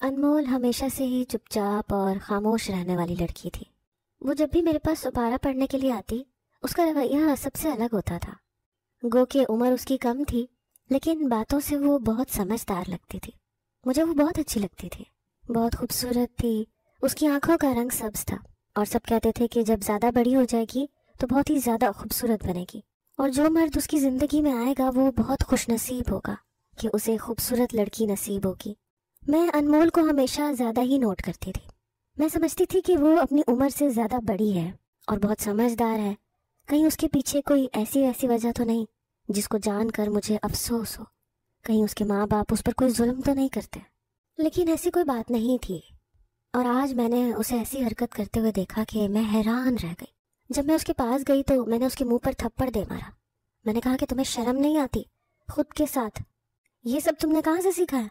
انمول ہمیشہ سے ہی چپ چاپ اور خاموش رہنے والی لڑکی تھی۔ وہ جب بھی میرے پاس سپارہ پڑھنے کے لیے آتی، اس کا رویہ سب سے الگ ہوتا تھا۔ گو کہ عمر اس کی کم تھی، لیکن باتوں سے وہ بہت سمجھدار لگتی تھی۔ مجھے وہ بہت اچھی لگتی تھی، بہت خوبصورت تھی۔ اس کی آنکھوں کا رنگ سبز تھا، اور سب کہتے تھے کہ جب زیادہ بڑی ہو جائے گی تو بہت ہی زیادہ خوبصورت بنے گی، اور جو مرد اس کی زندگی میں آئے گا وہ بہت خوش نصیب ہوگا کہ اسے خوبصورت لڑکی نصیب ہوگی۔ میں انمول کو ہمیشہ زیادہ ہی نوٹ کرتی تھی۔ میں سمجھتی تھی کہ وہ اپنی عمر سے زیادہ بڑی ہے اور بہت سمجھدار ہے، کہیں اس کے پیچھے کوئی ایسی وجہ تو نہیں جس کو جان کر مجھے افسوس ہو، کہیں اس کے ماں باپ اس پر کوئی ظلم تو نہیں کرتے۔ لیکن ایسی کوئی بات نہیں تھی، اور آج میں نے اسے ایسی حرکت کرتے ہوئے دیکھا کہ میں حیران رہ گئی۔ جب میں اس کے پاس گئی تو میں نے اس کے منہ پر تھپڑ دے مارا۔ میں نے کہا کہ تمہیں شرم نہیں آتی خود کے ساتھ؟ یہ سب تم نے کہاں سے سیکھا ہے؟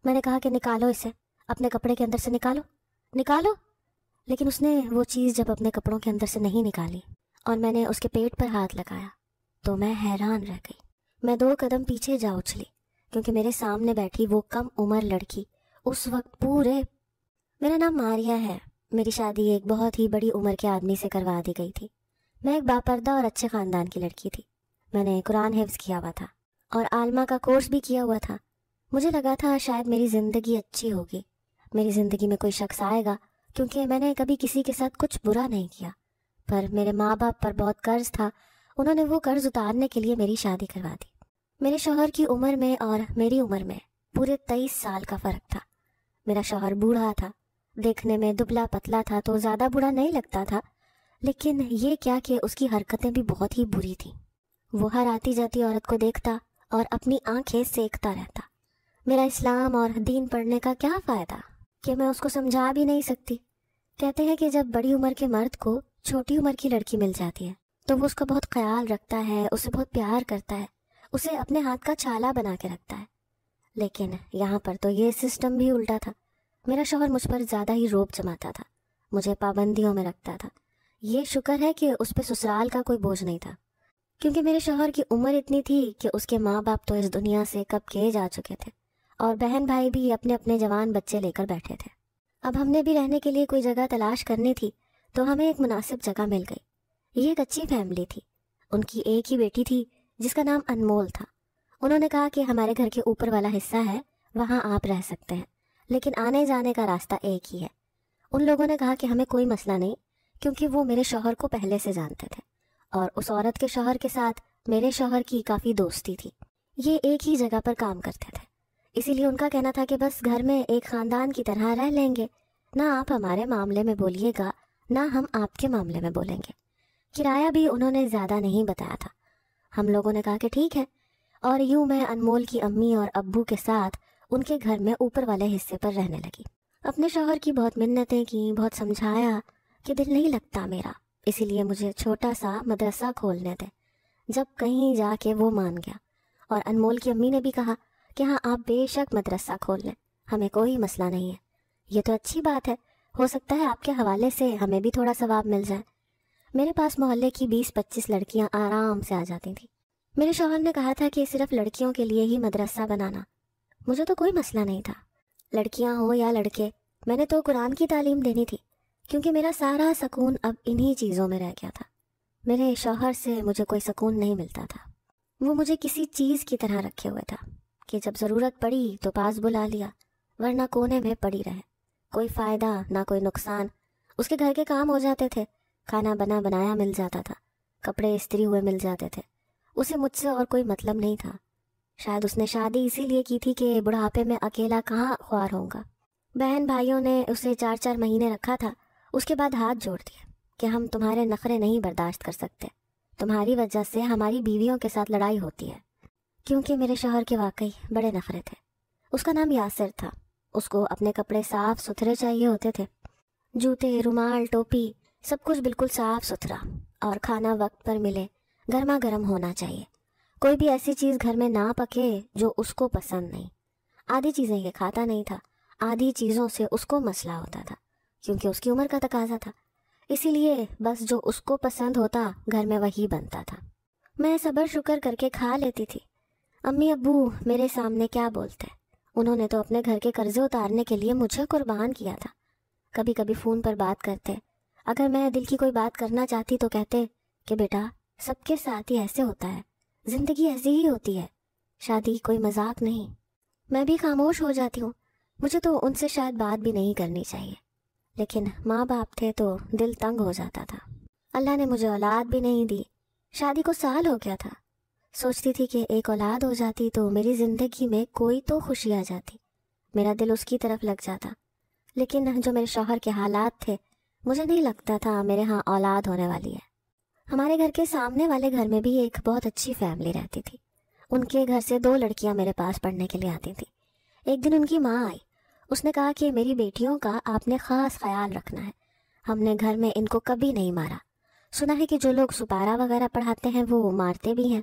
میں نے کہا کہ نکالو اسے، اپنے کپڑے کے اندر سے نکالو۔ لیکن اس نے وہ چیز جب اپنے کپڑوں کے اندر سے نہیں نکالی اور میں نے اس کے پیٹ پر ہاتھ لگایا تو میں حیران رہ گئی۔ میں 2 قدم پیچھے جا اچھلی، کیونکہ میرے سامنے بیٹھی وہ کم عمر لڑکی اس وقت میرا نام ماریا ہے۔ میری شادی ایک بہت ہی بڑی عمر کے آدمی سے کروا دی گئی تھی۔ میں ایک باپردہ اور اچھے خاندان کی لڑکی تھی۔ میں نے قرآن حفظ کیا ہوا تھا اور عالمہ کا کورس بھی کیا ہوا تھا۔ مجھے لگا تھا شاید میری زندگی اچھی ہوگی، میری زندگی میں کوئی شخص آئے گا، کیونکہ میں نے کبھی کسی کے ساتھ کچھ برا نہیں کیا۔ پر میرے ماں باپ پر بہت قرض تھا، انہوں نے وہ قرض اتارنے کے لیے میری شادی کروا دی۔ میرے شوہر کی عمر میں اور میری عمر میں پورے 23 سال کا فرق تھا۔ میرا شوہر بوڑھا تھا، دیکھنے میں دبلا پتلا تھا تو زیادہ برا نہیں لگتا تھا، لیکن یہ کیا کہ اس کی حرکتیں بھی بہت ہی بری تھیں۔ وہ ہر آتی جاتی عورت کو دیکھتا اور اپنی آنکھیں سینکتا رہتا۔ میرا اسلام اور دین پڑھنے کا کیا فائدہ کہ میں اس کو سمجھا بھی نہیں سکتی۔ کہتے ہیں کہ جب بڑی عمر کے مرد کو چھوٹی عمر کی لڑکی مل جاتی ہے تو وہ اس کا بہت خیال رکھتا ہے، اسے بہت پیار کرتا ہے، اسے اپنے ہاتھ کا چھالا بنا کے رکھتا ہے۔ لیکن یہاں پر تو یہ سسٹم بھی الٹا تھا۔ میرا شوہر مجھ پر زیادہ ہی روب جماتا تھا، مجھے پابندیوں میں رکھتا تھا۔ یہ شکر ہے کہ اس پہ سسرال کا کوئی بوجھ نہیں تھا، کیونکہ میرے شوہر کی عمر اتنی تھی کہ اس کے ماں باپ تو اس دنیا سے کب کے جا چکے تھے، اور بہن بھائی بھی اپنے اپنے جوان بچے لے کر بیٹھے تھے۔ اب ہم نے بھی رہنے کے لیے کوئی جگہ تلاش کرنی تھی تو ہمیں ایک مناسب جگہ مل گئی۔ یہ ایک اچھی فیملی تھی، ان کی ایک ہی بیٹی تھی جس کا نام انمول تھا۔ انہوں نے کہا کہ ہمارے گھر کے اوپر والا حصہ ہے، وہاں آپ رہ سکتے ہیں، لیکن آنے جانے کا راستہ ایک ہی ہے۔ ان لوگوں نے کہا کہ ہمیں کوئی مسئلہ نہیں، کیونکہ وہ میرے شوہر کو پہلے سے جانتے تھے، اور اس عورت کے شوہر کے ساتھ میرے شوہر کی کافی دوستی تھی۔ یہ ایک ہی جگہ پر کام کرتے تھے، اسی لیے ان کا کہنا تھا کہ بس گھر میں ایک خاندان کی طرح رہ لیں گے، نہ آپ ہمارے معاملے میں بولیے گا نہ ہم آپ کے معاملے میں بولیں گے۔ کرایہ بھی انہوں نے زیادہ نہیں بتایا تھا۔ ہم لوگوں نے کہا کہ ٹھیک ہے، اور یوں میں انمول کی امی اور ابو کے ساتھ ان کے گھر میں اوپر والے حصے پر رہنے لگی۔ اپنے شوہر کی بہت منتیں کی، بہت سمجھایا کہ دل نہیں لگتا میرا، اسی لیے مجھے چھوٹا سا مدرسہ کھولنے دے۔ جب کہیں جا کے وہ مان گیا، اور انمول کی امی نے بھی کہا کہ ہاں آپ بے شک مدرسہ کھول لیں، ہمیں کوئی مسئلہ نہیں ہے، یہ تو اچھی بات ہے، ہو سکتا ہے آپ کے حوالے سے ہمیں بھی تھوڑا ثواب مل جائے۔ میرے پاس محلے کی 20-25 لڑکیاں آرام سے آ جاتی تھیں۔ میرے شوہر نے کہا تھا کہ صرف لڑکیوں کے لیے ہی مدرسہ بنانا، مجھے تو کوئی مسئلہ نہیں تھا، لڑکیاں ہوں یا لڑکے، میں نے تو قرآن کی تعلیم دینی تھی، کیونکہ میرا سارا سکون اب انہی چیزوں میں رہ گیا تھا۔ میرے شوہر سے مجھے کوئی سکون نہیں ملتا تھا، وہ مجھے کسی چیز کی طرح رکھے ہوئے تھا کہ جب ضرورت پڑی تو پاس بلا لیا، ورنہ کونے میں پڑی رہے، کوئی فائدہ نہ کوئی نقصان۔ اس کے گھر کے کام ہو جاتے تھے، کھانا بنایا مل جاتا تھا، کپڑے استری ہوئے مل جاتے تھے، اسے مجھ سے اور کوئی مطلب نہیں تھا۔ شاید اس نے شادی اسی لیے کی تھی کہ بڑھاپے میں اکیلا کہاں خوار ہوگا۔ بہن بھائیوں نے اسے 4-4 مہینے رکھا تھا، اس کے بعد ہاتھ جوڑ دیا کہ ہم تمہارے نخرے نہیں برداشت کر سکتے، تمہاری وجہ سے ہماری بیویوں کے ساتھ لڑائی ہوتی ہے۔ کیونکہ میرے شوہر کے واقعی بڑے نخرے تھے۔ اس کا نام یاسر تھا، اس کو اپنے کپڑے صاف ستھرے چاہیے ہوتے تھے، جوتے، رومال، ٹوپی، سب کچھ بالکل صاف ستھرا، اور کھانا وقت پر ملے، گرما گرم ہونا چاہیے، کوئی بھی ایسی چیز گھر میں نہ پکے جو اس کو پسند نہیں۔ آدھی چیزیں یہ کھاتا نہیں تھا، آدھی چیزوں سے اس کو مسئلہ ہوتا تھا، کیونکہ اس کی عمر کا تقاضا تھا، اسی لیے بس جو اس کو پسند ہوتا گھر میں وہی بنتا تھا۔ میں صبر شکر کر کے کھا لیتی تھی۔ امی ابو میرے سامنے کیا بولتے، انہوں نے تو اپنے گھر کے قرضے اتارنے کے لیے مجھے قربان کیا تھا۔ کبھی کبھی فون پر بات کرتے، اگر میں دل کی کوئی بات کرنا چاہتی تو کہتے کہ بیٹا سب کے ساتھ ہی ایسے ہوتا ہے، زندگی ایسی ہی ہوتی ہے، شادی کوئی مذاق نہیں۔ میں بھی خاموش ہو جاتی ہوں، مجھے تو ان سے شاید بات بھی نہیں کرنی چاہیے، لیکن ماں باپ تھے تو دل تنگ ہو جاتا تھا۔ اللہ نے مجھے اولاد بھی نہیں دی، شادی کو سال ہو گیا تھا۔ سوچتی تھی کہ ایک اولاد ہو جاتی تو میری زندگی میں کوئی تو خوشی آ جاتی، میرا دل اس کی طرف لگ جاتا، لیکن جو میرے شوہر کے حالات تھے مجھے نہیں لگتا تھا میرے ہاں اولاد ہونے والی ہے۔ ہمارے گھر کے سامنے والے گھر میں بھی ایک بہت اچھی فیملی رہتی تھی، ان کے گھر سے 2 لڑکیاں میرے پاس پڑھنے کے لیے آتی تھیں۔ ایک دن ان کی ماں آئی، اس نے کہا کہ میری بیٹیوں کا آپ نے خاص خیال رکھنا ہے، ہم نے گھر میں ان کو کبھی نہیں مارا، سنا ہے کہ جو لوگ سپارہ وغیرہ پڑھاتے ہیں وہ مارتے بھی ہیں۔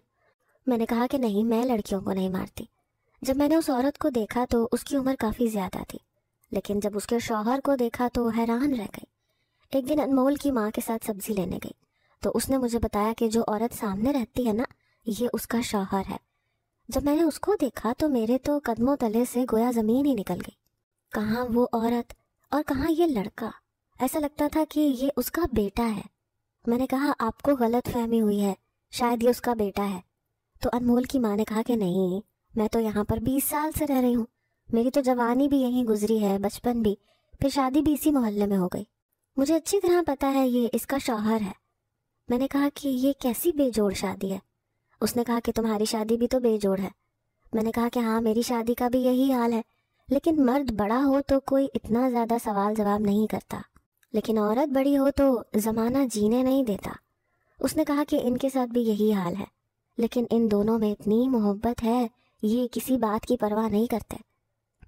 میں نے کہا کہ نہیں، میں لڑکیوں کو نہیں مارتی۔ جب میں نے اس عورت کو دیکھا تو اس کی عمر کافی زیادہ تھی، لیکن جب اس کے شوہر کو دیکھا تو حیران رہ گئی۔ ایک دن انمول کی ماں کے ساتھ سبزی لینے گئی تو اس نے مجھے بتایا کہ جو عورت سامنے رہتی ہے نا، یہ اس کا شوہر ہے۔ جب میں نے اس کو دیکھا تو میرے تو قدموں تلے سے گویا زمین ہی نکل گئی، کہاں وہ عورت اور کہاں یہ لڑکا، ایسا لگتا تھا کہ یہ اس کا بیٹا ہے۔ میں نے کہا آپ کو غلط فہمی ہوئی ہے، شاید یہ اس کا بیٹا ہے۔ تو انمول کی ماں نے کہا کہ نہیں، میں تو یہاں پر 20 سال سے رہ رہی ہوں، میری تو جوانی بھی یہیں گزری ہے، بچپن بھی، پھر شادی بھی اسی محلے میں ہو گئی، مجھے اچھی طرح پتا ہے یہ اس کا شوہر ہے۔ میں نے کہا کہ یہ کیسی بے جوڑ شادی ہے؟ اس نے کہا کہ تمہاری شادی بھی تو بے جوڑ ہے۔ میں نے کہا کہ ہاں میری شادی کا بھی یہی حال ہے، لیکن مرد بڑا ہو تو کوئی اتنا زیادہ سوال جواب نہیں کرتا، لیکن عورت بڑی ہو تو زمانہ جینے نہیں دیتا۔ اس نے کہا کہ ان کے ساتھ بھی یہی حال ہے، لیکن ان دونوں میں اتنی محبت ہے، یہ کسی بات کی پرواہ نہیں کرتے۔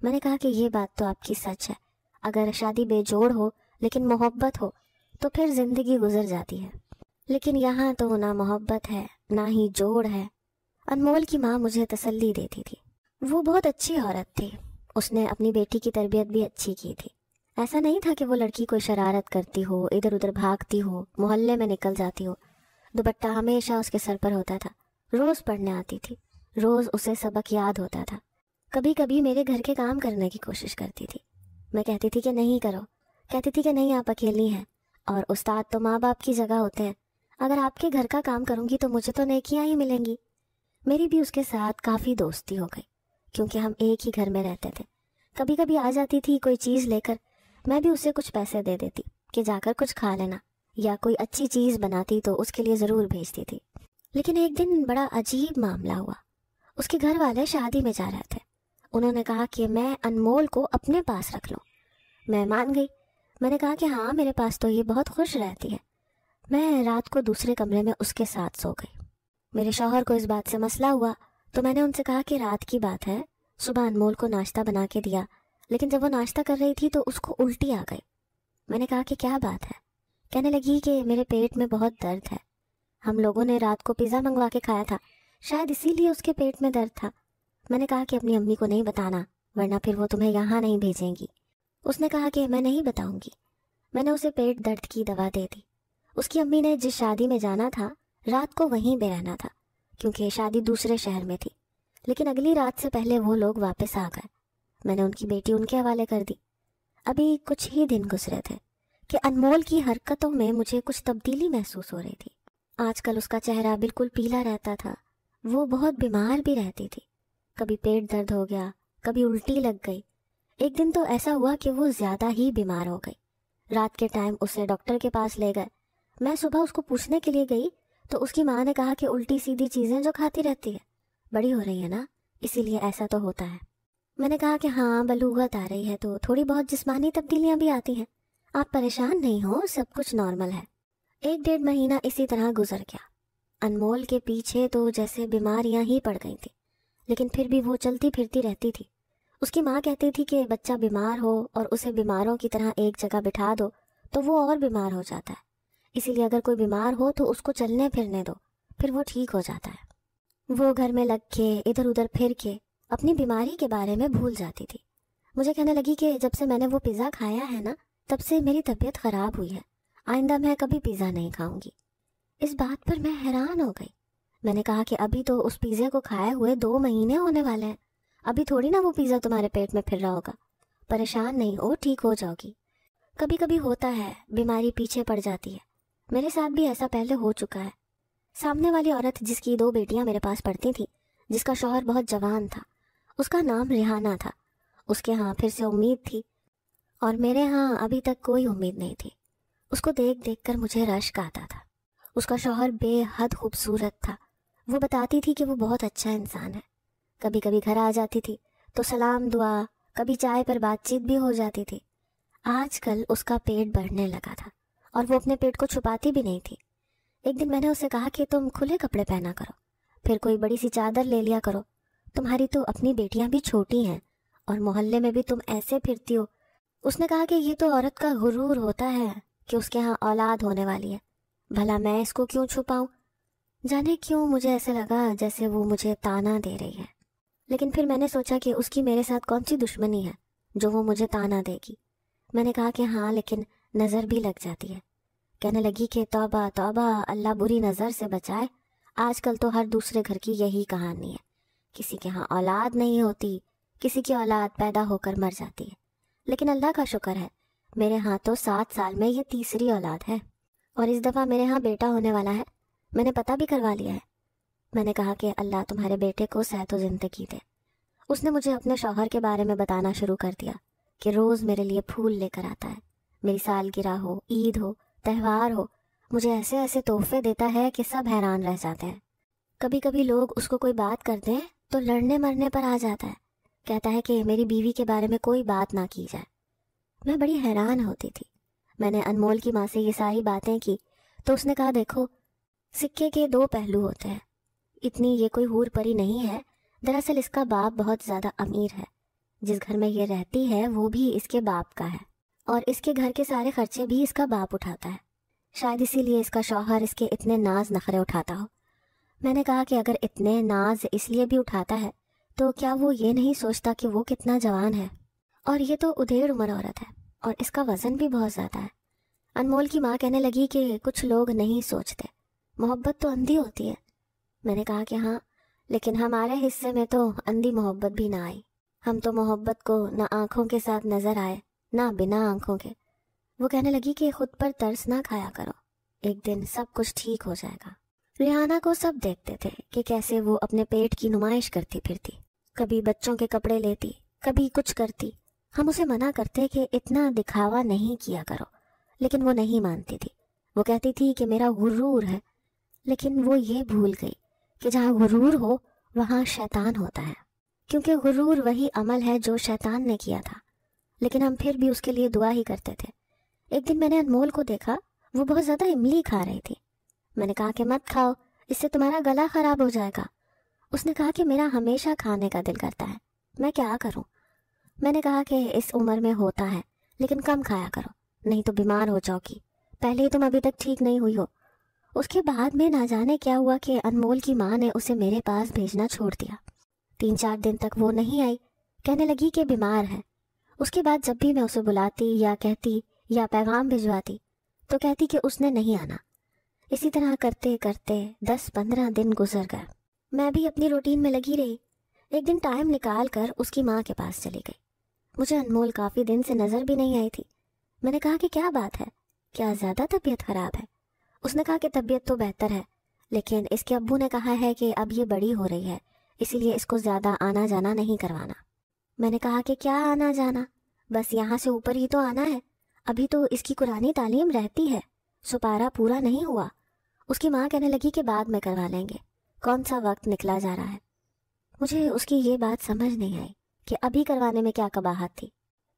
میں نے کہا کہ یہ بات تو آپ کی سچ ہے، اگر شادی بے جوڑ ہو لیکن محبت ہو تو پھر زندگی گزر جاتی ہے، لیکن یہاں تو نہ محبت ہے نہ ہی جوڑ ہے۔ انمول کی ماں مجھے تسلی دیتی تھی، وہ بہت اچھی عورت تھی، اس نے اپنی بیٹی کی تربیت بھی اچھی کی تھی۔ ایسا نہیں تھا کہ وہ لڑکی کوئی شرارت کرتی ہو، ادھر ادھر بھاگتی ہو، محلے میں نکل جاتی ہو۔ دوپٹہ ہمیشہ اس کے سر پر ہوتا تھا، روز پڑھنے آتی تھی، روز اسے سبق یاد ہوتا تھا۔ کبھی کبھی میرے گھر کے کام کرنے کی کوشش کرتی تھی، میں کہتی تھی کہ نہیں کرو، کہتی تھی کہ نہیں آپ اکیلی ہیں، اور استاد تو ماں باپ کی جگہ ہوتے ہیں، اگر آپ کے گھر کا کام کروں گی تو مجھے تو نیکیاں ہی ملیں گی۔ میری بھی اس کے ساتھ کافی دوستی ہو گئی، کیونکہ ہم ایک ہی گھر میں رہتے تھے۔ کبھی کبھی آ جاتی تھی کوئی چیز لے کر، میں بھی اسے کچھ پیسے دے دیتی کہ جا کر کچھ کھا لینا، یا کوئی اچھی چیز بناتی تو اس کے لیے ضرور بھیجتی تھی۔ لیکن ایک دن بڑا عجیب معاملہ ہوا، اس کے گھر والے شادی میں جا رہے تھے، انہوں نے کہا کہ میں انمول کو اپنے پاس رکھ لوں۔ میں مان گئی، میں نے کہا کہ ہاں میرے پاس تو یہ بہت خوش رہتی ہے۔ میں رات کو دوسرے کمرے میں اس کے ساتھ سو گئی۔ میرے شوہر کو اس بات سے مسئلہ ہوا تو میں نے ان سے کہا کہ رات کی بات ہے، صبح انمول کو ناشتہ بنا کے دیا، لیکن جب وہ ناشتہ کر رہی تھی تو اس کو الٹی آ گئی۔ میں نے کہا کہ کیا بات ہے؟ کہنے لگی کہ میرے پیٹ میں بہت درد ہے، ہم لوگوں نے رات کو پیزا منگوا کے کھایا تھا، شاید اسی لیے اس کے پیٹ میں درد تھا۔ میں نے کہا کہ اپنی امی کو نہیں بتانا ورنہ پھر وہ تمہیں یہاں نہیں بھیجیں گی۔ اس نے کہا کہ میں نہیں بتاؤں گی۔ میں نے اسے پیٹ درد کی دوا دے دی۔ اس کی امی نے جس شادی میں جانا تھا رات کو وہیں پہ رہنا تھا، کیونکہ شادی دوسرے شہر میں تھی، لیکن اگلی رات سے پہلے وہ لوگ واپس آ گئے۔ میں نے ان کی بیٹی ان کے حوالے کر دی۔ ابھی کچھ ہی دن گزرے تھے کہ انمول کی حرکتوں میں مجھے کچھ تبدیلی محسوس ہو رہی تھی۔ آج کل اس کا چہرہ بالکل پیلا رہتا تھا، وہ بہت بیمار بھی رہتی تھی، کبھی پیٹ درد ہو گیا، کبھی الٹی لگ گئی۔ ایک دن تو ایسا ہوا کہ وہ زیادہ ہی بیمار ہو گئی۔ رات کے ٹائم اسے ڈاکٹر کے پاس لے گئے۔ میں صبح اس کو پوچھنے کے لیے گئی تو اس کی ماں نے کہا کہ الٹی سیدھی چیزیں جو کھاتی رہتی ہے، بڑی ہو رہی ہے نا، اسی لیے ایسا تو ہوتا ہے۔ میں نے کہا کہ ہاں بلوغت آ رہی ہے تو تھوڑی بہت جسمانی تبدیلیاں بھی آتی ہیں، آپ پریشان نہیں ہو، سب کچھ نارمل ہے۔ 1-1.5 مہینہ اسی طرح گزر گیا۔ انمول کے پیچھے تو جیسے بیماریاں ہی پڑ گئی تھیں، لیکن پھر بھی وہ چلتی پھرتی رہتی تھی۔ اس کی ماں کہتی تھی کہ بچہ بیمار ہو اور اسے بیماروں کی طرح ایک جگہ بٹھا دو تو وہ اور بیمار ہو جاتا ہے، اسی لیے اگر کوئی بیمار ہو تو اس کو چلنے پھرنے دو، پھر وہ ٹھیک ہو جاتا ہے۔ وہ گھر میں لگ کے ادھر ادھر پھر کے اپنی بیماری کے بارے میں بھول جاتی تھی۔ مجھے کہنے لگی کہ جب سے میں نے وہ پیزا کھایا ہے نا، تب سے میری طبیعت خراب ہوئی ہے، آئندہ میں کبھی پیزا نہیں کھاؤں گی۔ اس بات پر میں حیران ہو گئی۔ میں نے کہا کہ ابھی تو اس پیزے کو کھائے ہوئے 2 مہینے ہونے والے ہیں، ابھی تھوڑی نا وہ پیزا تمہارے پیٹ میں پھر رہا ہوگا. پریشان نہیں ہو, ٹھیک ہو جاؤ گی. کبھی کبھی ہوتا ہے, بیماری پیچھے پڑ جاتی ہے. میرے ساتھ بھی ایسا پہلے ہو چکا ہے. سامنے والی عورت جس کی 2 بیٹیاں میرے پاس پڑھتی تھیں, جس کا شوہر بہت جوان تھا, اس کا نام ریحانہ تھا. اس کے ہاں پھر سے امید تھی اور میرے ہاں ابھی تک کوئی امید نہیں تھی. اس کو دیکھ دیکھ کر مجھے رشک آتا تھا. اس کا شوہر بے حد خوبصورت تھا. وہ بتاتی تھی کہ وہ بہت اچھا انسان ہے. کبھی کبھی گھر آ جاتی تھی تو سلام دعا, کبھی چائے پر بات چیت بھی ہو جاتی تھی. آج کل اس کا پیٹ بڑھنے لگا تھا اور وہ اپنے پیٹ کو چھپاتی بھی نہیں تھی. ایک دن میں نے اسے کہا کہ تم کھلے کپڑے پہنا کرو, پھر کوئی بڑی سی چادر لے لیا کرو. تمہاری تو اپنی بیٹیاں بھی چھوٹی ہیں اور محلے میں بھی تم ایسے پھرتی ہو. اس نے کہا کہ یہ تو عورت کا غرور ہوتا ہے کہ اس کے ہاں اولاد ہونے والی ہے, بھلا میں اس کو کیوں چھپاؤں. جانے کیوں مجھے ایسے لگا جیسے وہ مجھے تانا دے رہی ہے. لیکن پھر میں نے سوچا کہ اس کی میرے ساتھ کون سی دشمنی ہے جو وہ مجھے تانا دے گی. میں نے کہا کہ ہاں لیکن نظر بھی لگ جاتی ہے. کہنے لگی کہ توبہ توبہ, اللہ بری نظر سے بچائے. آج کل تو ہر دوسرے گھر کی یہی کہانی ہے, کسی کے ہاں اولاد نہیں ہوتی, کسی کی اولاد پیدا ہو کر مر جاتی ہے. لیکن اللہ کا شکر ہے میرے ہاں تو 7 سال میں یہ تیسری اولاد ہے اور اس دفعہ میرے ہاں بیٹا ہونے والا ہے. میں نے پتہ بھی کروا لیا ہے. میں نے کہا کہ اللہ تمہارے بیٹے کو صحت و زندگی دے. اس نے مجھے اپنے شوہر کے بارے میں بتانا شروع کر دیا کہ روز میرے لیے پھول لے کر آتا ہے. میری سالگرہ ہو, عید ہو, تہوار ہو, مجھے ایسے ایسے تحفے دیتا ہے کہ سب حیران رہ جاتے ہیں. کبھی کبھی لوگ اس کو کوئی بات کر دیں تو لڑنے مرنے پر آ جاتا ہے. کہتا ہے کہ میری بیوی کے بارے میں کوئی بات نہ کی جائے. میں بڑی حیران ہوتی تھی. میں نے انمول کی ماں سے یہ ساری باتیں کی تو اس نے کہا دیکھو, سکے کے 2 پہلو ہوتے ہیں. اتنی یہ کوئی حور پری نہیں ہے. دراصل اس کا باپ بہت زیادہ امیر ہے. جس گھر میں یہ رہتی ہے وہ بھی اس کے باپ کا ہے اور اس کے گھر کے سارے خرچے بھی اس کا باپ اٹھاتا ہے. شاید اسی لیے اس کا شوہر اس کے اتنے ناز نخرے اٹھاتا ہو. میں نے کہا کہ اگر اتنے ناز اس لیے بھی اٹھاتا ہے تو کیا وہ یہ نہیں سوچتا کہ وہ کتنا جوان ہے, اور یہ تو ادھیڑ عمر عورت ہے اور اس کا وزن بھی بہت زیادہ ہے. انمول کی ماں کہنے لگی کہ کچھ لوگ نہیں سوچتے, محبت تو اندھی ہوتی ہے. میں نے کہا کہ ہاں, لیکن ہمارے حصے میں تو اندھی محبت بھی نہ آئی. ہم تو محبت کو نہ آنکھوں کے ساتھ نظر آئے نہ بنا آنکھوں کے. وہ کہنے لگی کہ خود پر ترس نہ کھایا کرو, ایک دن سب کچھ ٹھیک ہو جائے گا. ریحانہ کو سب دیکھتے تھے کہ کیسے وہ اپنے پیٹ کی نمائش کرتی پھرتی, کبھی بچوں کے کپڑے لیتی, کبھی کچھ کرتی. ہم اسے منع کرتے کہ اتنا دکھاوا نہیں کیا کرو, لیکن وہ نہیں مانتی تھی. وہ کہتی تھی کہ میرا غرور ہے, لیکن وہ یہ بھول گئی کہ جہاں غرور ہو وہاں شیطان ہوتا ہے, کیونکہ غرور وہی عمل ہے جو شیطان نے کیا تھا. لیکن ہم پھر بھی اس کے لیے دعا ہی کرتے تھے. ایک دن میں نے انمول کو دیکھا, وہ بہت زیادہ املی کھا رہی تھی. میں نے کہا کہ مت کھاؤ, اس سے تمہارا گلا خراب ہو جائے گا. اس نے کہا کہ میرا ہمیشہ کھانے کا دل کرتا ہے, میں کیا کروں. میں نے کہا کہ اس عمر میں ہوتا ہے, لیکن کم کھایا کرو, نہیں تو بیمار ہو جاؤ گی. پہلے ہی تم ابھی تک ٹھیک نہیں ہوئی ہو. اس کے بعد میں نہ جانے کیا ہوا کہ انمول کی ماں نے اسے میرے پاس بھیجنا چھوڑ دیا. 3-4 دن تک وہ نہیں آئی, کہنے لگی کہ بیمار ہے. اس کے بعد جب بھی میں اسے بلاتی یا کہتی یا پیغام بھجواتی تو کہتی کہ اس نے نہیں آنا. اسی طرح کرتے کرتے 10-15 دن گزر گئے. میں بھی اپنی روٹین میں لگی رہی. ایک دن ٹائم نکال کر اس کی ماں کے پاس چلی گئی. مجھے انمول کافی دن سے نظر بھی نہیں آئی تھی. میں نے کہا کہ کیا بات ہے, کیا زیادہ طبیعت خراب ہے. اس نے کہا کہ طبیعت تو بہتر ہے, لیکن اس کے ابو نے کہا ہے کہ اب یہ بڑی ہو رہی ہے, اسی لیے اس کو زیادہ آنا جانا نہیں کروانا. میں نے کہا کہ کیا آنا جانا, بس یہاں سے اوپر ہی تو آنا ہے, ابھی تو اس کی قرآنی تعلیم رہتی ہے, سپارہ پورا نہیں ہوا. اس کی ماں کہنے لگی کہ بعد میں کروا لیں گے, کون سا وقت نکلا جا رہا ہے. مجھے اس کی یہ بات سمجھ نہیں آئی کہ ابھی کروانے میں کیا قباحت تھی.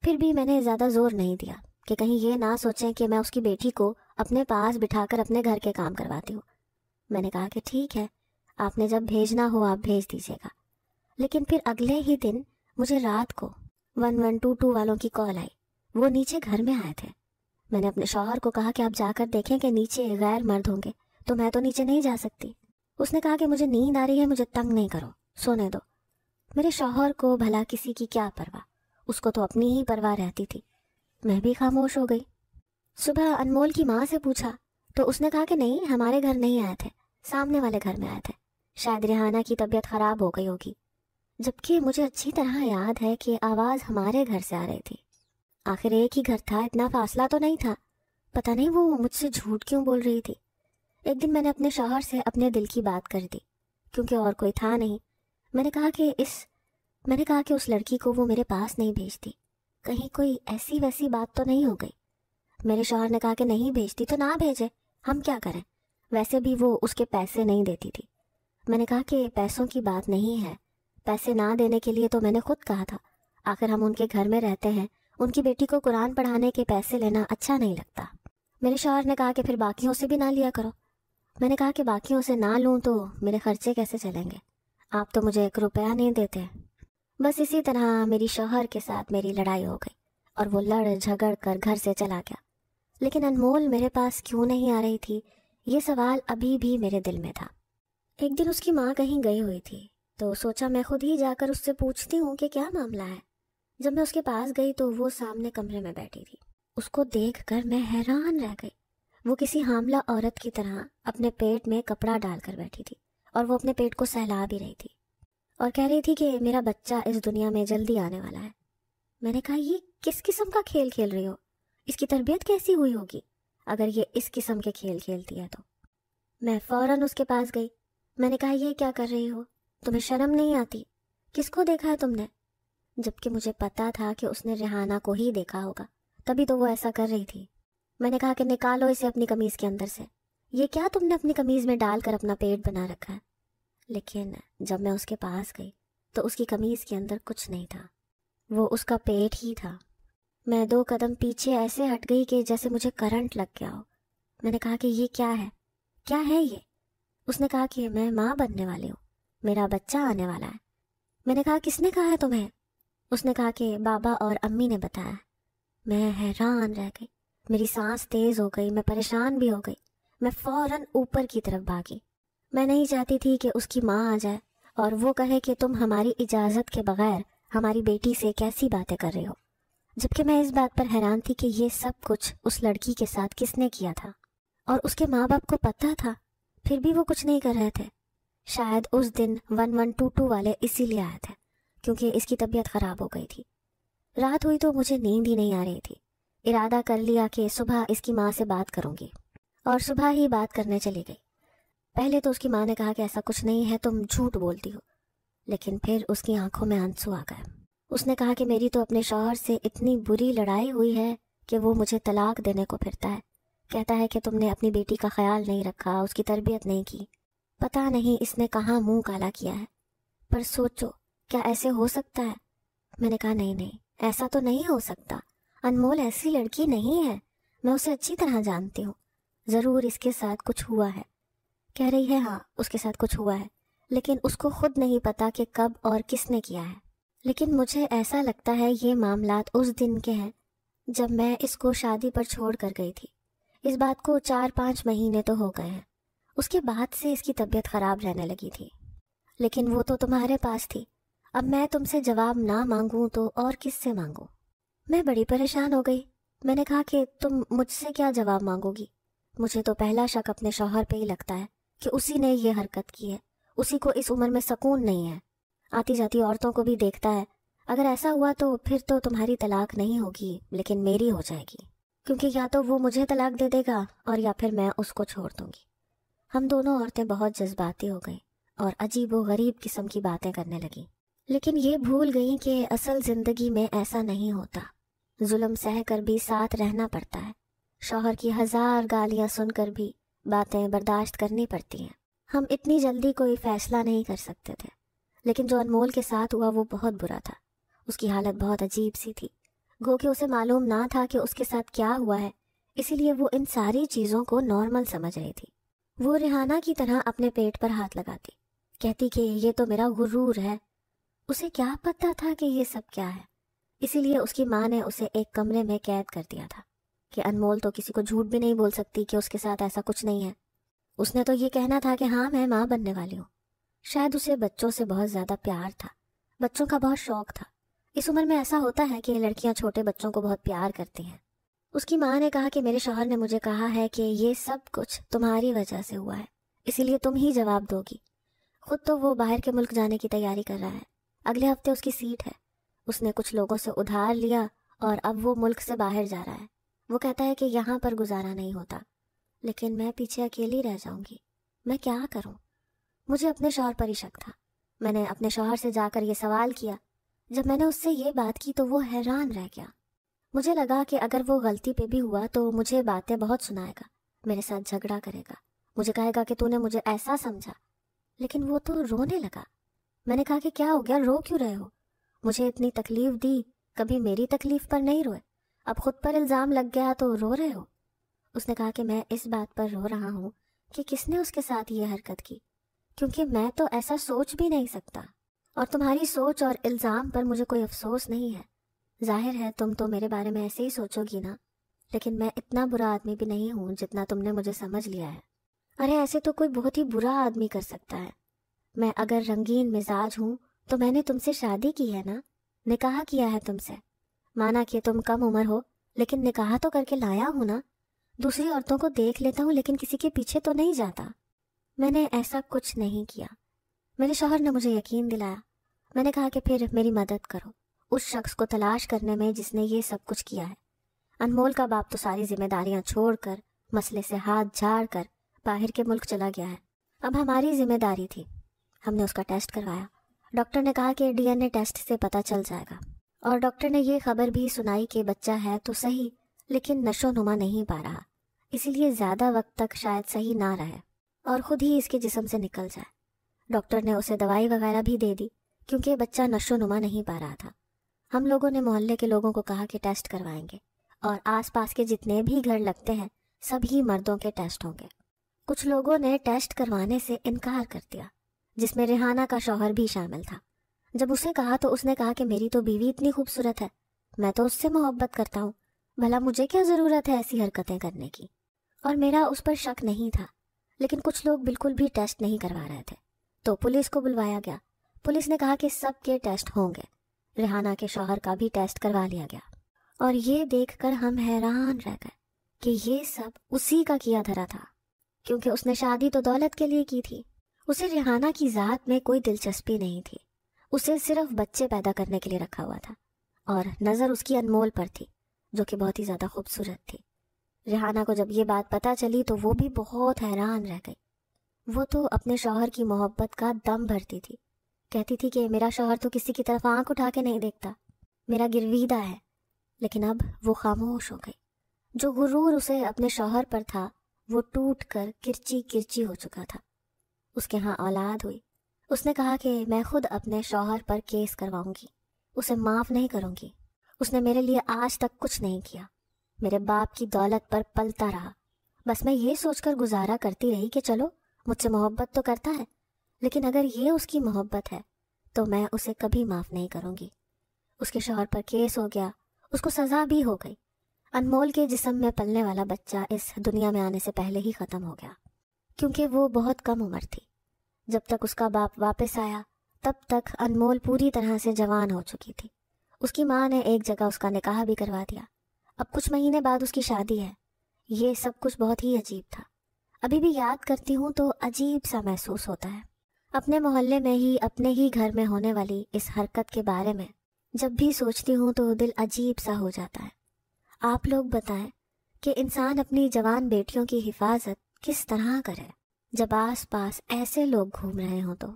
پھر بھی میں نے زیادہ زور نہیں دیا کہ کہیں یہ نہ سوچیں کہ میں اس کی بیٹی کو اپنے پاس بٹھا کر اپنے گھر کے کام کرواتی ہوں. میں نے کہا کہ ٹھیک ہے, آپ نے جب بھیجنا ہو آپ بھیج دیجیے گا. لیکن پھر اگلے ہی دن مجھے رات کو 1122 والوں کی کال آئی. وہ نیچے گھر میں آئے تھے. میں نے اپنے شوہر کو کہا کہ آپ جا کر دیکھیں کہ نیچے غیر مرد ہوں گے, تو میں تو نیچے نہیں جا سکتی. اس نے کہا کہ مجھے نیند آ رہی ہے, مجھے تنگ نہیں کرو, سونے دو. میرے شوہر کو بھلا کسی کی کیا پرواہ, اس کو تو اپنی ہی پرواہ رہتی تھی. میں بھی خاموش ہو گئی. صبح انمول کی ماں سے پوچھا تو اس نے کہا کہ نہیں, ہمارے گھر نہیں آئے تھے, سامنے والے گھر میں آئے تھے. شاید ریحانہ کی طبیعت خراب ہو گئی ہوگی. جبکہ مجھے اچھی طرح یاد ہے کہ آواز ہمارے گھر سے آ رہی تھی۔ آخر ایک ہی گھر تھا، اتنا فاصلہ تو نہیں تھا۔ پتہ نہیں وہ مجھ سے جھوٹ کیوں بول رہی تھی۔ ایک دن میں نے اپنے شوہر سے اپنے دل کی بات کر دی، کیونکہ اور کوئی تھا نہیں۔ میں نے کہا کہ اس لڑکی کو وہ میرے پاس نہیں بھیجتی، کہیں کوئی ایسی ویسی بات تو نہیں ہو گئی۔ میرے شوہر نے کہا کہ نہیں بھیجتی تو نہ بھیجے، ہم کیا کریں، ویسے بھی وہ اس کے پیسے نہیں دیتی تھی۔ میں نے کہا کہ پیسوں کی بات نہیں ہے، پیسے نہ دینے کے لیے تو میں نے خود کہا تھا، آخر ہم ان کے گھر میں رہتے ہیں، ان کی بیٹی کو قرآن پڑھانے کے پیسے لینا اچھا نہیں لگتا۔ میرے شوہر نے کہا کہ پھر باقیوں سے بھی نہ لیا کرو۔ میں نے کہا کہ باقیوں سے نہ لوں تو میرے خرچے کیسے چلیں گے، آپ تو مجھے 1 روپیہ نہیں دیتے۔ بس اسی طرح میری شوہر کے ساتھ میری لڑائی ہو گئی اور وہ لڑ جھگڑ کر گھر سے چلا گیا۔ لیکن انمول میرے پاس کیوں نہیں آ رہی تھی، یہ سوال ابھی بھی میرے دل میں تھا۔ ایک دن اس کی ماں کہیں گئی ہوئی تھی تو سوچا میں خود ہی جا کر اس سے پوچھتی ہوں کہ کیا معاملہ ہے۔ جب میں اس کے پاس گئی تو وہ سامنے کمرے میں بیٹھی تھی۔ اس کو دیکھ کر میں حیران رہ گئی۔ وہ کسی حاملہ عورت کی طرح اپنے پیٹ میں کپڑا ڈال کر بیٹھی تھی اور وہ اپنے پیٹ کو سہلا بھی رہی تھی اور کہہ رہی تھی کہ میرا بچہ اس دنیا میں جلدی آنے والا ہے۔ میں نے کہا یہ کس قسم کا کھیل کھیل رہی ہو، اس کی تربیت کیسی ہوئی ہوگی اگر یہ اس قسم کے کھیل کھیلتی ہے تو۔ میں فوراً اس کے پاس گئی۔ میں نے کہا یہ کیا کر رہی ہو، تمہیں شرم نہیں آتی، کس کو دیکھا ہے تم نے؟ جبکہ مجھے پتا تھا کہ اس نے ریحانہ کو ہی دیکھا ہوگا، تبھی تو وہ ایسا کر رہی تھی۔ میں نے کہا کہ نکالو اسے اپنی قمیض کے اندر سے، یہ کیا تم نے اپنی قمیض میں ڈال کر اپنا پیٹ بنا رکھا ہے؟ لیکن جب میں اس کے پاس گئی تو اس کی قمیض کے اندر کچھ نہیں تھا، وہ اس کا پیٹ ہی تھا۔ میں 2 قدم پیچھے ایسے ہٹ گئی کہ جیسے مجھے کرنٹ لگ گیا ہو۔ میں نے کہا کہ یہ کیا ہے یہ؟ اس نے کہا کہ میں ماں بننے والی ہوں، میرا بچہ آنے والا ہے۔ میں نے کہا کس نے کہا ہے تمہیں؟ اس نے کہا کہ بابا اور امی نے بتایا۔ میں حیران رہ گئی، میری سانس تیز ہو گئی، میں پریشان بھی ہو گئی۔ میں فوراً اوپر کی طرف بھاگی۔ میں نہیں چاہتی تھی کہ اس کی ماں آ جائے اور وہ کہے کہ تم ہماری اجازت کے بغیر ہماری بیٹی سے کیسی باتیں کر رہے ہو، جبکہ میں اس بات پر حیران تھی کہ یہ سب کچھ اس لڑکی کے ساتھ کس نے کیا تھا، اور اس کے ماں باپ کو پتہ تھا، پھر بھی وہ کچھ نہیں کر رہے تھے۔ شاید اس دن 1122 والے اسی لیے آئے تھے کیونکہ اس کی طبیعت خراب ہو گئی تھی۔ رات ہوئی تو مجھے نیند ہی نہیں آ رہی تھی۔ ارادہ کر لیا کہ صبح اس کی ماں سے بات کروں گی، اور صبح ہی بات کرنے چلی گئی۔ پہلے تو اس کی ماں نے کہا کہ ایسا کچھ نہیں ہے، تم جھوٹ بولتی ہو، لیکن پھر اس کی آنکھوں میں آنسو آ گئے۔ اس نے کہا کہ میری تو اپنے شوہر سے اتنی بری لڑائی ہوئی ہے کہ وہ مجھے طلاق دینے کو پھرتا ہے، کہتا ہے کہ تم نے اپنی بیٹی کا خیال نہیں رکھا، اس کی تربیت نہیں کی، پتہ نہیں اس نے کہاں منہ کالا کیا ہے، پر سوچو کیا ایسے ہو سکتا ہے؟ میں نے کہا نہیں، ایسا تو نہیں ہو سکتا، انمول ایسی لڑکی نہیں ہے، میں اسے اچھی طرح جانتی ہوں، ضرور اس کے ساتھ کچھ ہوا ہے۔ کہہ رہی ہے ہاں اس کے ساتھ کچھ ہوا ہے، لیکن اس کو خود نہیں پتا کہ کب اور کس نے کیا ہے۔ لیکن مجھے ایسا لگتا ہے یہ معاملات اس دن کے ہیں جب میں اس کو شادی پر چھوڑ کر گئی تھی۔ اس بات کو 4-5 مہینے تو ہو گئے ہیں، اس کے بعد سے اس کی طبیعت خراب رہنے لگی تھی، لیکن وہ تو تمہارے پاس تھی، اب میں تم سے جواب نہ مانگوں تو اور کس سے مانگوں؟ میں بڑی پریشان ہو گئی۔ میں نے کہا کہ تم مجھ سے کیا جواب مانگو گی؟ مجھے تو پہلا شک اپنے شوہر پہ ہی لگتا ہے کہ اسی نے یہ حرکت کی ہے، اسی کو اس عمر میں سکون نہیں ہے، آتی جاتی عورتوں کو بھی دیکھتا ہے۔ اگر ایسا ہوا تو پھر تو تمہاری طلاق نہیں ہوگی لیکن میری ہو جائے گی، کیونکہ یا تو وہ مجھے طلاق دے دے گا اور یا پھر میں اس کو چھوڑ دوں گی۔ ہم دونوں عورتیں بہت جذباتی ہو گئیں اور عجیب و غریب قسم کی باتیں کرنے لگیں، لیکن یہ بھول گئیں کہ اصل زندگی میں ایسا نہیں ہوتا، ظلم سہ کر بھی ساتھ رہنا پڑتا ہے، شوہر کی 1000 گالیاں سن کر بھی باتیں برداشت کرنی پڑتی ہیں۔ ہم اتنی جلدی کوئی فیصلہ نہیں کر سکتے تھے، لیکن جو انمول کے ساتھ ہوا وہ بہت برا تھا۔ اس کی حالت بہت عجیب سی تھی، گو کہ اسے معلوم نہ تھا کہ اس کے ساتھ کیا ہوا ہے، اسی لیے وہ ان ساری چیزوں کو نارمل سمجھ رہی تھی۔ وہ ریحانہ کی طرح اپنے پیٹ پر ہاتھ لگاتی، کہتی کہ یہ تو میرا غرور ہے۔ اسے کیا پتا تھا کہ یہ سب کیا ہے، اسی لیے اس کی ماں نے اسے ایک کمرے میں قید کر دیا تھا کہ انمول تو کسی کو جھوٹ بھی نہیں بول سکتی کہ اس کے ساتھ ایسا کچھ نہیں ہے۔ اس نے تو یہ کہنا تھا کہ ہاں میں ماں بننے والی ہوں۔ شاید اسے بچوں سے بہت زیادہ پیار تھا، بچوں کا بہت شوق تھا۔ اس عمر میں ایسا ہوتا ہے کہ لڑکیاں چھوٹے بچوں کو بہت پیار کرتی ہیں۔ اس کی ماں نے کہا کہ میرے شوہر نے مجھے کہا ہے کہ یہ سب کچھ تمہاری وجہ سے ہوا ہے، اسی لیے تم ہی جواب دو گی۔ خود تو وہ باہر کے ملک جانے کی تیاری کر رہا ہے، اگلے ہفتے اس کی سیٹ ہے، اس نے کچھ لوگوں سے ادھار لیا اور اب وہ ملک سے باہر جا رہا ہے۔ وہ کہتا ہے کہ یہاں پر گزارا نہیں ہوتا، لیکن میں پیچھے اکیلی رہ جاؤں گی، میں کیا کروں؟ مجھے اپنے شوہر پر ہی شک تھا۔ میں نے اپنے شوہر سے جا کر یہ سوال کیا۔ جب میں نے اس سے یہ بات کی تو وہ حیران رہ گیا۔ مجھے لگا کہ اگر وہ غلطی پہ بھی ہوا تو مجھے باتیں بہت سنائے گا، میرے ساتھ جھگڑا کرے گا، مجھے کہے گا کہ تو نے مجھے ایسا سمجھا۔ لیکن وہ تو رونے لگا۔ میں نے کہا کہ کیا ہو گیا، رو کیوں رہے ہو؟ مجھے اتنی تکلیف دی، کبھی میری تکلیف پر نہیں روئے، اب خود پر الزام لگ گیا تو رو رہے ہو۔ اس نے کہا کہ میں اس بات پر رو رہا ہوں کہ کس نے اس کے ساتھ یہ حرکت کی، کیونکہ میں تو ایسا سوچ بھی نہیں سکتا، اور تمہاری سوچ اور الزام پر مجھے کوئی افسوس نہیں ہے۔ ظاہر ہے تم تو میرے بارے میں ایسے ہی سوچو گی نا، لیکن میں اتنا برا آدمی بھی نہیں ہوں جتنا تم نے مجھے سمجھ لیا ہے۔ ارے ایسے تو کوئی بہت ہی برا آدمی کر سکتا ہے۔ میں اگر رنگین مزاج ہوں تو میں نے تم سے شادی کی ہے نا، نکاح کیا ہے تم سے، مانا کہ تم کم عمر ہو لیکن نکاح تو کر کے لایا ہوں نا۔ دوسری عورتوں کو دیکھ لیتا ہوں لیکن کسی کے پیچھے تو نہیں جاتا۔ میں نے ایسا کچھ نہیں کیا۔ میرے شوہر نے مجھے یقین دلایا۔ میں نے کہا کہ پھر میری مدد کرو اس شخص کو تلاش کرنے میں جس نے یہ سب کچھ کیا ہے۔ انمول کا باپ تو ساری ذمہ داریاں چھوڑ کر، مسئلے سے ہاتھ جھاڑ کر باہر کے ملک چلا گیا ہے۔ اب ہماری ذمہ داری تھی۔ ہم نے اس کا ٹیسٹ کروایا۔ ڈاکٹر نے کہا کہ ڈی این اے ٹیسٹ سے پتہ چل جائے گا، اور ڈاکٹر نے یہ خبر بھی سنائی کہ بچہ ہے تو صحیح لیکن نشو نما نہیں پا رہا، اسی لیے زیادہ وقت تک شاید صحیح نہ رہے اور خود ہی اس کے جسم سے نکل جائے۔ ڈاکٹر نے اسے دوائی وغیرہ بھی دے دی کیونکہ بچہ نشو نما نہیں پا رہا تھا۔ ہم لوگوں نے محلے کے لوگوں کو کہا کہ ٹیسٹ کروائیں گے، اور آس پاس کے جتنے بھی گھر لگتے ہیں سب ہی مردوں کے ٹیسٹ ہوں گے۔ کچھ لوگوں نے ٹیسٹ کروانے سے انکار کر دیا، جس میں ریحانہ کا شوہر بھی شامل تھا۔ جب اسے کہا تو اس نے کہا کہ میری تو بیوی اتنی خوبصورت ہے، میں تو اس سے محبت کرتا ہوں، بھلا مجھے کیا ضرورت ہے ایسی حرکتیں کرنے کی۔ اور میرا اس پر شک نہیں تھا، لیکن کچھ لوگ بالکل بھی ٹیسٹ نہیں کروا رہے تھے، تو پولیس کو بلوایا گیا۔ پولیس نے کہا کہ سب کے ٹیسٹ ہوں گے۔ ریحانہ کے شوہر کا بھی ٹیسٹ کروا لیا گیا، اور یہ دیکھ کر ہم حیران رہ گئے کہ یہ سب اسی کا کیا دھرا تھا، کیونکہ اس نے شادی تو دولت کے لیے کی تھی۔ اسے ریحانہ کی ذات میں کوئی دلچسپی نہیں تھی، اسے صرف بچے پیدا کرنے کے لیے رکھا ہوا تھا، اور نظر اس کی انمول پر تھی جو کہ بہت ہی زیادہ خوبصورت تھی۔ ریحانہ کو جب یہ بات پتہ چلی تو وہ بھی بہت حیران رہ گئی۔ وہ تو اپنے شوہر کی محبت کا دم بھرتی تھی، کہتی تھی کہ میرا شوہر تو کسی کی طرف آنکھ اٹھا کے نہیں دیکھتا، میرا گرویدہ ہے۔ لیکن اب وہ خاموش ہو گئی۔ جو غرور اسے اپنے شوہر پر تھا وہ ٹوٹ کر کرچی کرچی ہو چکا تھا۔ اس کے ہاں اولاد ہوئی۔ اس نے کہا کہ میں خود اپنے شوہر پر کیس کرواؤں گی، اسے معاف نہیں کروں گی۔ اس نے میرے لیے آج تک کچھ نہیں کیا، میرے باپ کی دولت پر پلتا رہا۔ بس میں یہ سوچ کر گزارا کرتی رہی کہ چلو مجھ سے محبت تو کرتا ہے، لیکن اگر یہ اس کی محبت ہے تو میں اسے کبھی معاف نہیں کروں گی۔ اس کے شوہر پر کیس ہو گیا، اس کو سزا بھی ہو گئی۔ انمول کے جسم میں پلنے والا بچہ اس دنیا میں آنے سے پہلے ہی ختم ہو گیا، کیونکہ وہ بہت کم عمر تھی۔ جب تک اس کا باپ واپس آیا تب تک انمول پوری طرح سے جوان ہو چکی تھی۔ اس کی ماں نے ایک جگہ اس کا نکاح بھی کروا دیا۔ اب کچھ مہینے بعد اس کی شادی ہے۔ یہ سب کچھ بہت ہی عجیب تھا۔ ابھی بھی یاد کرتی ہوں تو عجیب سا محسوس ہوتا ہے۔ اپنے محلے میں ہی، اپنے ہی گھر میں ہونے والی اس حرکت کے بارے میں جب بھی سوچتی ہوں تو دل عجیب سا ہو جاتا ہے۔ آپ لوگ بتائیں کہ انسان اپنی جوان بیٹیوں کی حفاظت کس طرح کرے جب آس پاس ایسے لوگ گھوم رہے ہوں تو۔